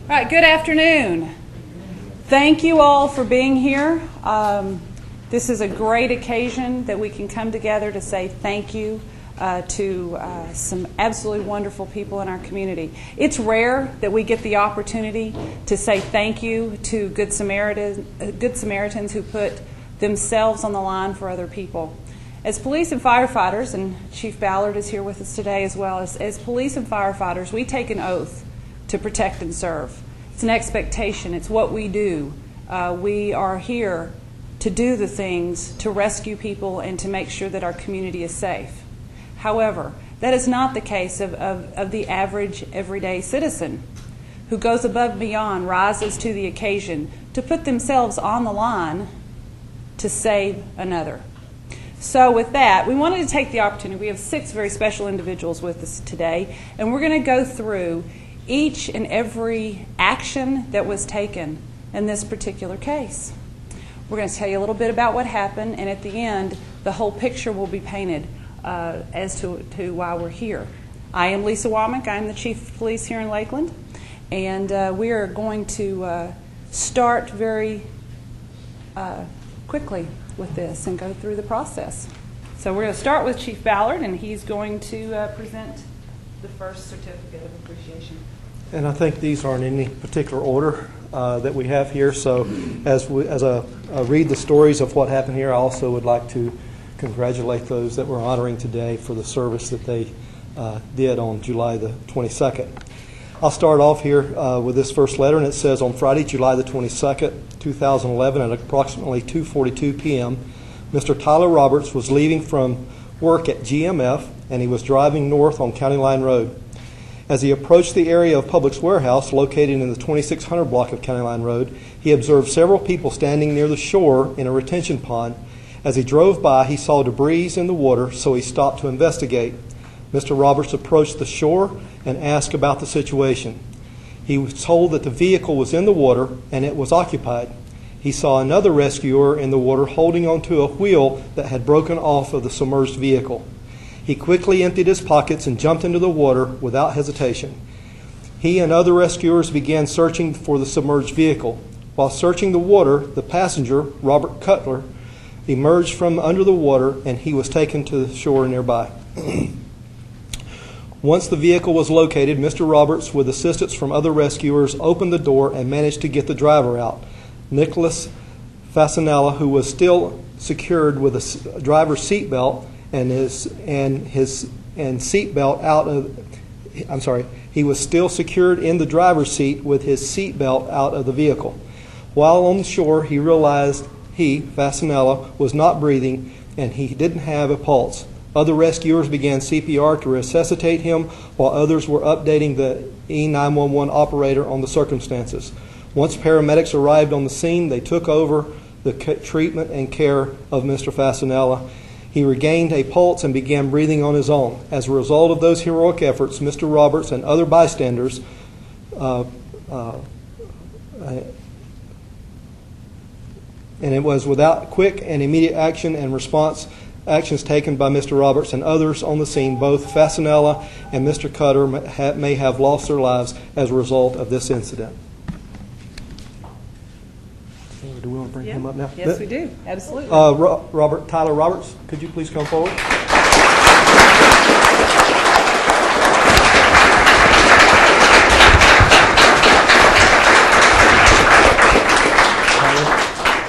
All right, good afternoon. Thank you all for being here. This is a great occasion that we can come together to say thank you to some absolutely wonderful people in our community. It's rare that we get the opportunity to say thank you to Good Samaritans who put themselves on the line for other people. As police and firefighters, and Chief Ballard is here with us today as well, as police and firefighters, we take an oath to protect and serve. It's an expectation. It's what we do. We are here to do the things to rescue people and to make sure that our community is safe. However, that is not the case of the average everyday citizen who goes above and beyond, rises to the occasion to put themselves on the line to save another. So with that, we wanted to take the opportunity. We have 6 very special individuals with us today, and we're going to go through each and every action that was taken in this particular case. We're going to tell you a little bit about what happened, and at the end, the whole picture will be painted as to why we're here. I am Lisa Womack. I'm the Chief of Police here in Lakeland, and we are going to start very quickly with this and go through the process. So we're going to start with Chief Ballard, and he's going to present the first certificate of appreciation. And I think these aren't in any particular order that we have here. So as I read the stories of what happened here, I also would like to congratulate those that we're honoring today for the service that they did on July the 22nd. I'll start off here with this first letter, and it says, on Friday, July the 22nd, 2011, at approximately 2:42 p.m., Mr. Tyler Roberts was leaving from work at GMF, and he was driving north on County Line Road. As he approached the area of Publix Warehouse, located in the 2600 block of County Line Road, he observed several people standing near the shore in a retention pond. As he drove by, he saw debris in the water, so he stopped to investigate. Mr. Roberts approached the shore and asked about the situation. He was told that the vehicle was in the water and it was occupied. He saw another rescuer in the water holding onto a wheel that had broken off of the submerged vehicle. He quickly emptied his pockets and jumped into the water without hesitation. He and other rescuers began searching for the submerged vehicle. While searching the water, the passenger, Robert Cutrer, emerged from under the water, and he was taken to the shore nearby. Once the vehicle was located, Mr. Roberts, with assistance from other rescuers, opened the door and managed to get the driver out, Nicolas Fasanella, who was still secured with a driver's seatbelt he was still secured in the driver's seat with his seatbelt out of the vehicle. While on the shore, he realized Fasanella, was not breathing and he didn't have a pulse. Other rescuers began CPR to resuscitate him, while others were updating the E911 operator on the circumstances. Once paramedics arrived on the scene, they took over the treatment and care of Mr. Fasanella. He regained a pulse and began breathing on his own. As a result of those heroic efforts, Mr. Roberts and other bystanders and it was without quick and immediate action and response actions taken by Mr. Roberts and others on the scene, both Fasanella and Mr. Cutrer may have lost their lives as a result of this incident. Do we want to bring him up now? Yes, we do. Absolutely. Tyler Roberts, could you please come forward?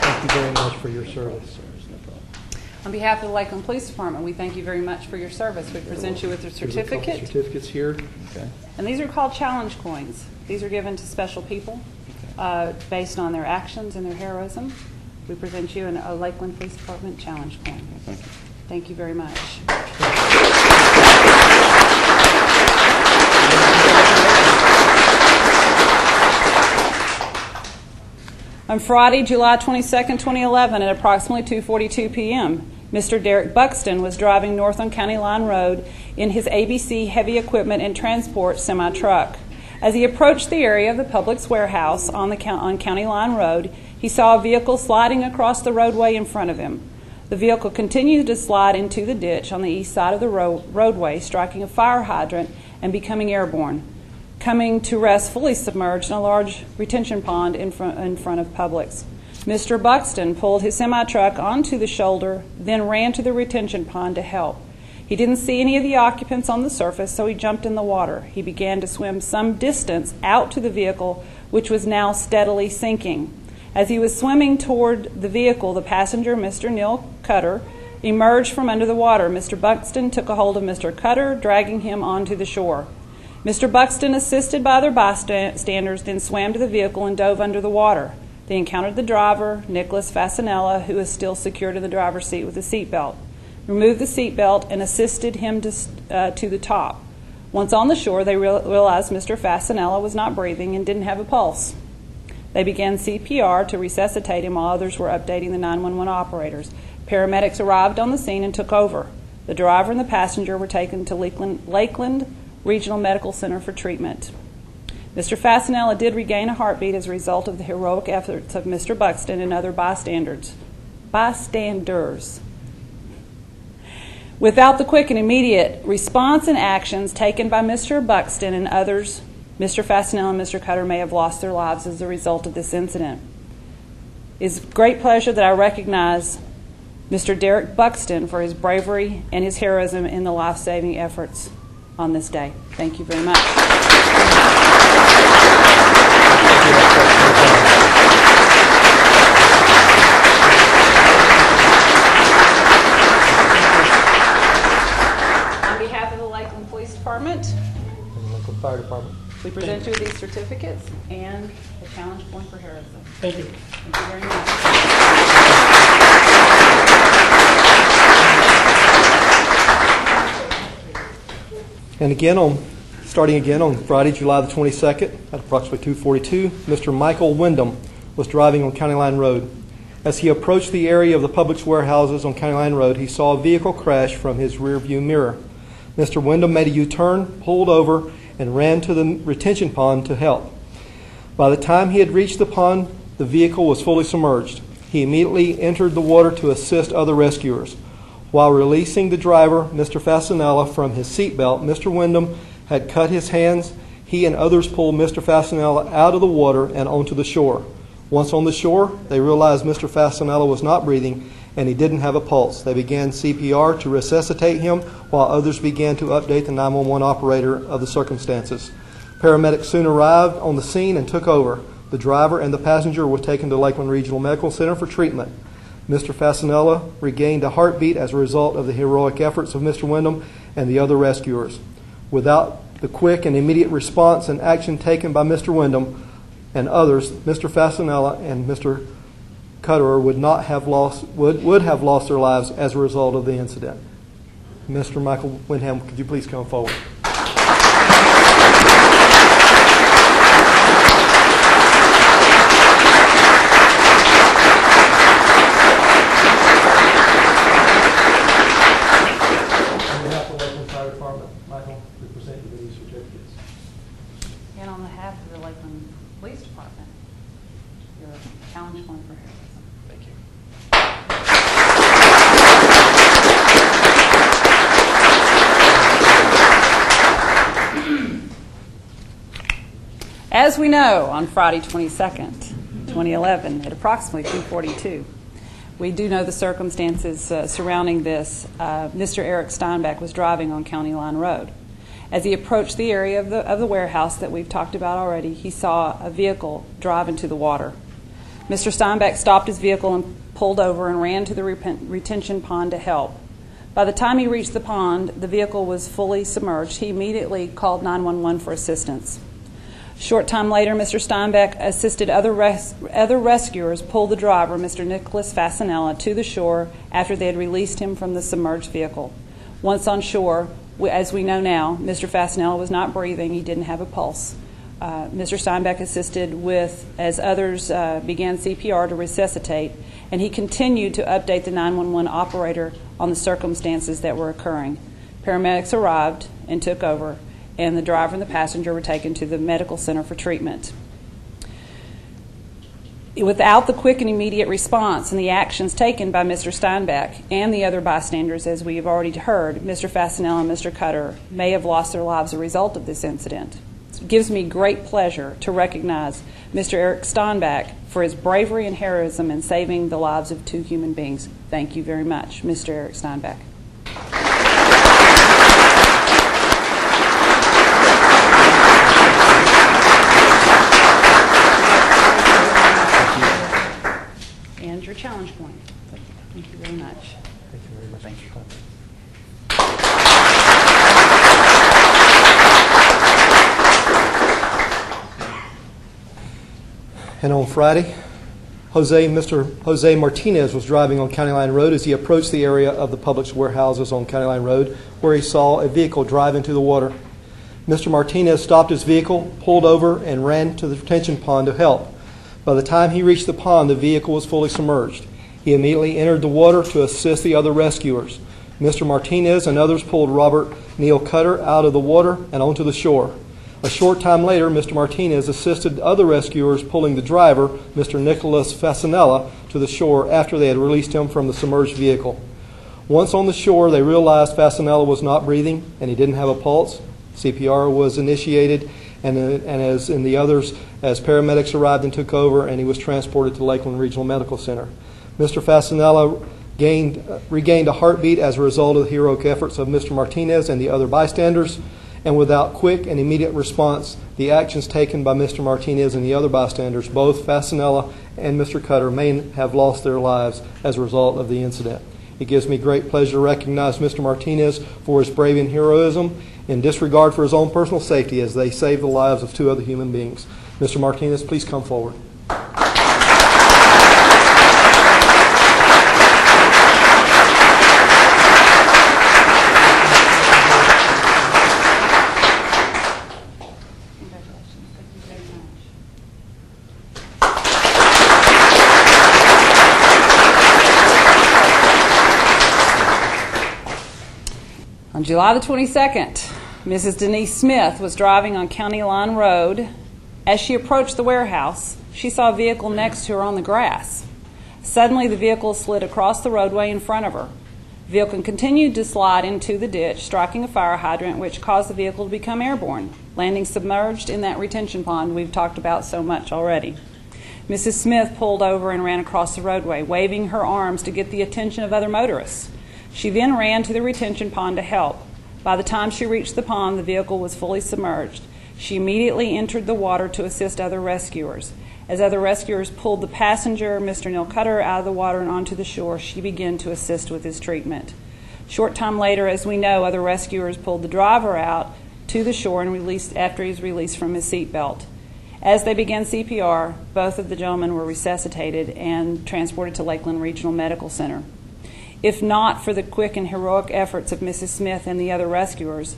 Thank you very much for your service. On behalf of the Lakeland Police Department, we thank you very much for your service. We present you with a certificate. Certificates here. Okay. And these are called challenge coins. These are given to special people based on their actions and their heroism. We present you a Lakeland Police Department challenge coin. Thank you. Thank you very much. On Friday, July 22nd, 2011, at approximately 2:42 p.m., Mr. Derek Buxton was driving north on County Line Road in his ABC Heavy Equipment and Transport semi-truck. As he approached the area of the Publix Warehouse on County Line Road, he saw a vehicle sliding across the roadway in front of him. The vehicle continued to slide into the ditch on the east side of the roadway, striking a fire hydrant and becoming airborne. coming to rest fully submerged in a large retention pond in front of Publix. Mr. Buxton pulled his semi-truck onto the shoulder, then ran to the retention pond to help. He didn't see any of the occupants on the surface, so he jumped in the water. He began to swim some distance out to the vehicle, which was now steadily sinking. As he was swimming toward the vehicle, the passenger, Mr. Neil Cutrer, emerged from under the water. Mr. Buxton took a hold of Mr. Cutrer, dragging him onto the shore. Mr. Buxton, assisted by other bystanders, then swam to the vehicle and dove under the water. They encountered the driver, Nicolas Fasanella, who was still secured in the driver's seat with a seatbelt, removed the seatbelt, and assisted him to the top. Once on the shore, they realized Mr. Fasanella was not breathing and didn't have a pulse. They began CPR to resuscitate him while others were updating the 911 operators. Paramedics arrived on the scene and took over. The driver and the passenger were taken to Lakeland Regional Medical Center for treatment. Mr. Fasanella did regain a heartbeat as a result of the heroic efforts of Mr. Buxton and other bystanders. Without the quick and immediate response and actions taken by Mr. Buxton and others, Mr. Fasanella and Mr. Cutrer may have lost their lives as a result of this incident. It is with great pleasure that I recognize Mr. Derek Buxton for his bravery and his heroism in the life-saving efforts on this day. Thank you very much. On behalf of the Lakeland Police Department And the Lakeland Fire Department. We present you with these certificates and a challenge point for heroism. Thank you. Thank you very much. And again, starting again on Friday, July the 22nd, at approximately 2:42, Mr. Michael Wyndham was driving on County Line Road. As he approached the area of the Publix warehouses on County Line Road, he saw a vehicle crash from his rear view mirror. Mr. Wyndham made a U-turn, pulled over, and ran to the retention pond to help. By the time he had reached the pond, the vehicle was fully submerged. He immediately entered the water to assist other rescuers. While releasing the driver, Mr. Fasanella, from his seatbelt, Mr. Wyndham had cut his hands. He and others pulled Mr. Fasanella out of the water and onto the shore. Once on the shore, they realized Mr. Fasanella was not breathing and he didn't have a pulse. They began CPR to resuscitate him while others began to update the 911 operator of the circumstances. Paramedics soon arrived on the scene and took over. The driver and the passenger were taken to Lakeland Regional Medical Center for treatment. Mr. Fasanella regained a heartbeat as a result of the heroic efforts of Mr. Wyndham and the other rescuers. Without the quick and immediate response and action taken by Mr. Wyndham and others, Mr. Fasanella and Mr. Cutrer would have lost their lives as a result of the incident. Mr. Michael Wyndham, could you please come forward? And on behalf of the Lakeland Police Department, your challenge point for heroism. Thank you. As we know, on Friday 22nd, 2011, at approximately 2:42, we do know the circumstances surrounding this. Mr. Eric Steinbeck was driving on County Line Road. As he approached the area of the warehouse that we've talked about already, he saw a vehicle drive into the water. Mr. Steinbeck stopped his vehicle and pulled over and ran to the retention pond to help. By the time he reached the pond, the vehicle was fully submerged. He immediately called 911 for assistance. A short time later, Mr. Steinbeck assisted other rescuers pull the driver, Mr. Nicolas Fasanella, to the shore after they had released him from the submerged vehicle. Once on shore, as we know now, Mr. Fasanella was not breathing. He didn't have a pulse. Mr. Steinbeck assisted as others began CPR to resuscitate, and he continued to update the 911 operator on the circumstances that were occurring. Paramedics arrived and took over, and the driver and the passenger were taken to the medical center for treatment. Without the quick and immediate response and the actions taken by Mr. Steinbeck and the other bystanders, as we have already heard, Mr. Fasanella and Mr. Cutrer may have lost their lives as a result of this incident. It gives me great pleasure to recognize Mr. Eric Steinbach for his bravery and heroism in saving the lives of 2 human beings. Thank you very much, Mr. Eric Steinbach. And your challenge point. Thank you very much. Thank you very much. Thank you. And on Friday, Mr. Jose Martinez was driving on County Line Road as he approached the area of the Publix warehouses on County Line Road, where he saw a vehicle drive into the water. Mr. Martinez stopped his vehicle, pulled over, and ran to the retention pond to help. By the time he reached the pond, the vehicle was fully submerged. He immediately entered the water to assist the other rescuers. Mr. Martinez and others pulled Robert Neil Cutrer out of the water and onto the shore. A short time later, Mr. Martinez assisted other rescuers pulling the driver, Mr. Nicolas Fasanella, to the shore after they had released him from the submerged vehicle. Once on the shore, they realized Fasanella was not breathing and he didn't have a pulse. CPR was initiated, and as in the others, as paramedics arrived and took over, and he was transported to Lakeland Regional Medical Center. Mr. Fasanella regained a heartbeat as a result of the heroic efforts of Mr. Martinez and the other bystanders. And without quick and immediate response, the actions taken by Mr. Martinez and the other bystanders, both Fasanella and Mr. Cutrer, may have lost their lives as a result of the incident. It gives me great pleasure to recognize Mr. Martinez for his bravery and heroism in disregard for his own personal safety as they saved the lives of 2 other human beings. Mr. Martinez, please come forward. On July the 22nd, Mrs. Denise Smith was driving on County Line Road. As she approached the warehouse, she saw a vehicle next to her on the grass. Suddenly, the vehicle slid across the roadway in front of her. The vehicle continued to slide into the ditch, striking a fire hydrant, which caused the vehicle to become airborne, landing submerged in that retention pond we've talked about so much already. Mrs. Smith pulled over and ran across the roadway, waving her arms to get the attention of other motorists. She then ran to the retention pond to help. By the time she reached the pond, the vehicle was fully submerged. She immediately entered the water to assist other rescuers. As other rescuers pulled the passenger, Mr. Neil Cutrer, out of the water and onto the shore, she began to assist with his treatment. Short time later, as we know, other rescuers pulled the driver out to the shore and released after he was released from his seatbelt. As they began CPR, both of the gentlemen were resuscitated and transported to Lakeland Regional Medical Center. If not for the quick and heroic efforts of Mrs. Smith and the other rescuers,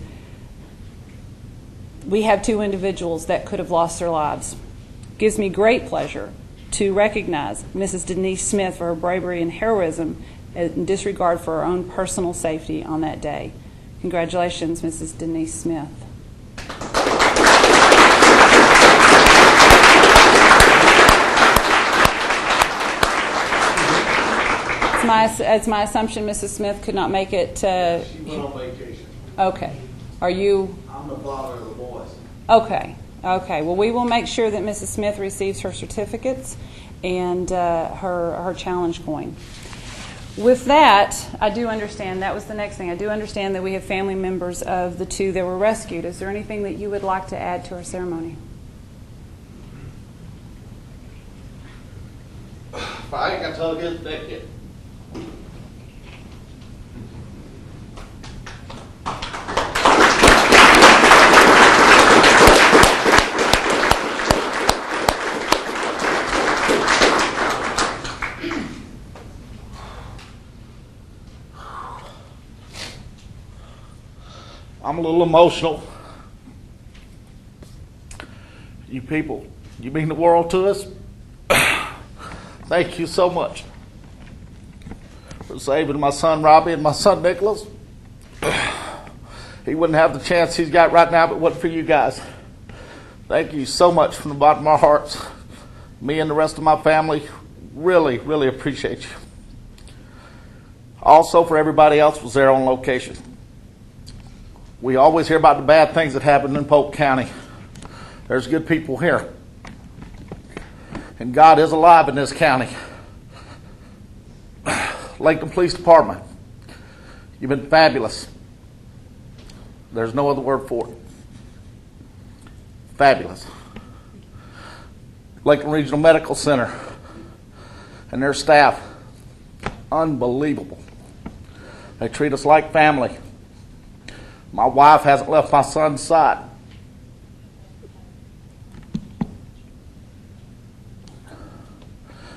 we have 2 individuals that could have lost their lives. It gives me great pleasure to recognize Mrs. Denise Smith for her bravery and heroism in disregard for her own personal safety on that day. Congratulations, Mrs. Denise Smith. It's my assumption Mrs. Smith could not make it. She went on vacation. Okay. Are you? I'm the father of the boys. Okay. Okay. Well, we will make sure that Mrs. Smith receives her certificates and her challenge coin. With that, I do understand, that was the next thing. I do understand that we have family members of the 2 that were rescued. Is there anything that you would like to add to our ceremony? I ain't got to tell his neck yet. I'm a little emotional. You people, you mean the world to us. Thank you so much for saving my son Robbie and my son Nicolas. He wouldn't have the chance he's got right now if it wasn't for you guys. Thank you so much from the bottom of our hearts. Me and the rest of my family really, really appreciate you. Also, for everybody else was there on location. We always hear about the bad things that happen in Polk County. There's good people here. And God is alive in this county. Lakeland Police Department, you've been fabulous. There's no other word for it. Fabulous. Lakeland Regional Medical Center and their staff, unbelievable. They treat us like family. My wife hasn't left my son's side.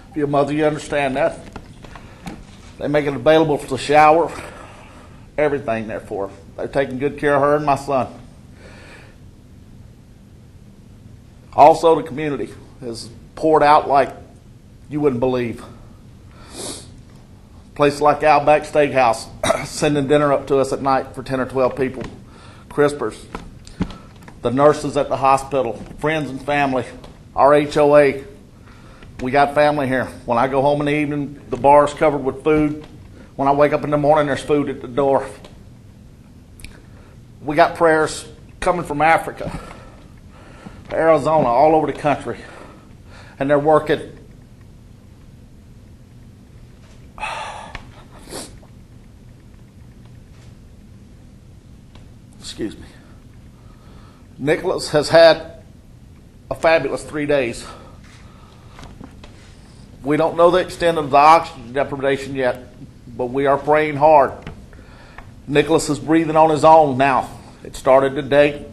If you're a mother, you understand that. They make it available for the shower, everything there for her. They're taking good care of her and my son. Also, the community has poured out like you wouldn't believe. Places like Outback Steakhouse sending dinner up to us at night for 10 or 12 people. Crispers, the nurses at the hospital, friends and family, our HOA. We got family here. When I go home in the evening, the bar's covered with food. When I wake up in the morning, there's food at the door. We got prayers coming from Africa, Arizona, all over the country. And they're working. Excuse me. Nicolas has had a fabulous 3 days. We don't know the extent of the oxygen deprivation yet, but we are praying hard. Nicolas is breathing on his own now. It started today.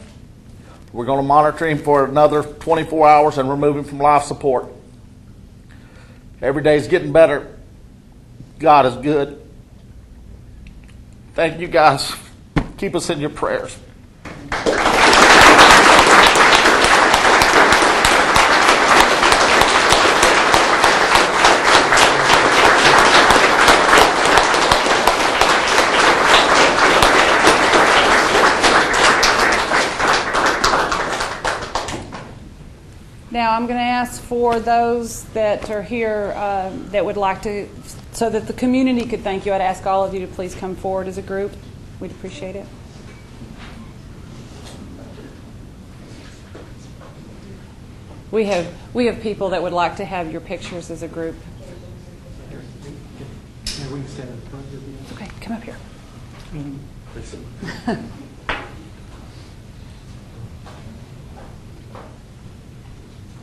We're going to monitor him for another 24 hours and remove him from life support. Every day is getting better. God is good. Thank you guys. Keep us in your prayers. Now I'm going to ask for those that are here that would like to, so that the community could thank you, I'd ask all of you to please come forward as a group. We'd appreciate it. We have people that would like to have your pictures as a group. Yeah, we can stand in front of you. Okay, come up here.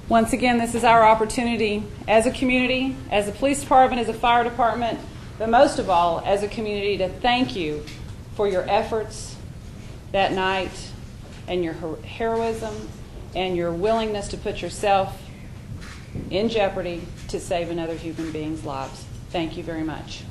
Once again, this is our opportunity as a community, as a police department, as a fire department, but most of all, as a community, to thank you for your efforts that night and your heroism and your willingness to put yourself in jeopardy to save another human being's lives. Thank you very much.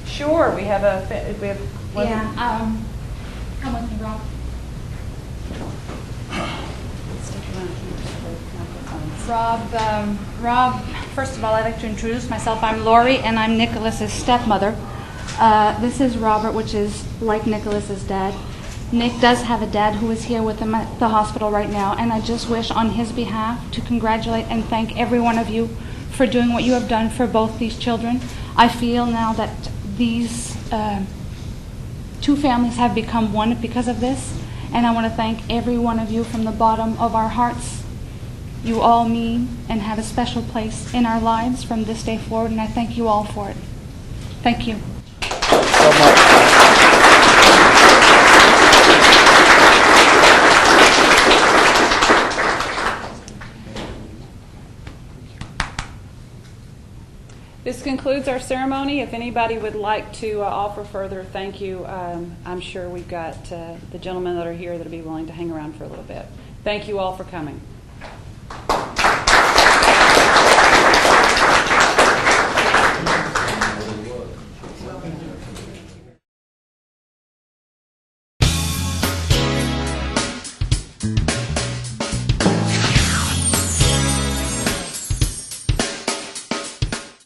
Sure, we have one. Yeah, come with me, Rob. Rob, first of all, I'd like to introduce myself. I'm Lori, and I'm Nicholas's stepmother. This is Robert, which is like Nicholas's dad. Nick does have a dad who is here with him at the hospital right now, and I just wish on his behalf to congratulate and thank every one of you for doing what you have done for both these children. I feel now that these two families have become one because of this, and I want to thank every one of you from the bottom of our hearts. You all mean and have a special place in our lives from this day forward, and I thank you all for it. Thank you. So much. This concludes our ceremony. If anybody would like to offer further thank you, I'm sure we've got the gentlemen that are here that will be willing to hang around for a little bit. Thank you all for coming.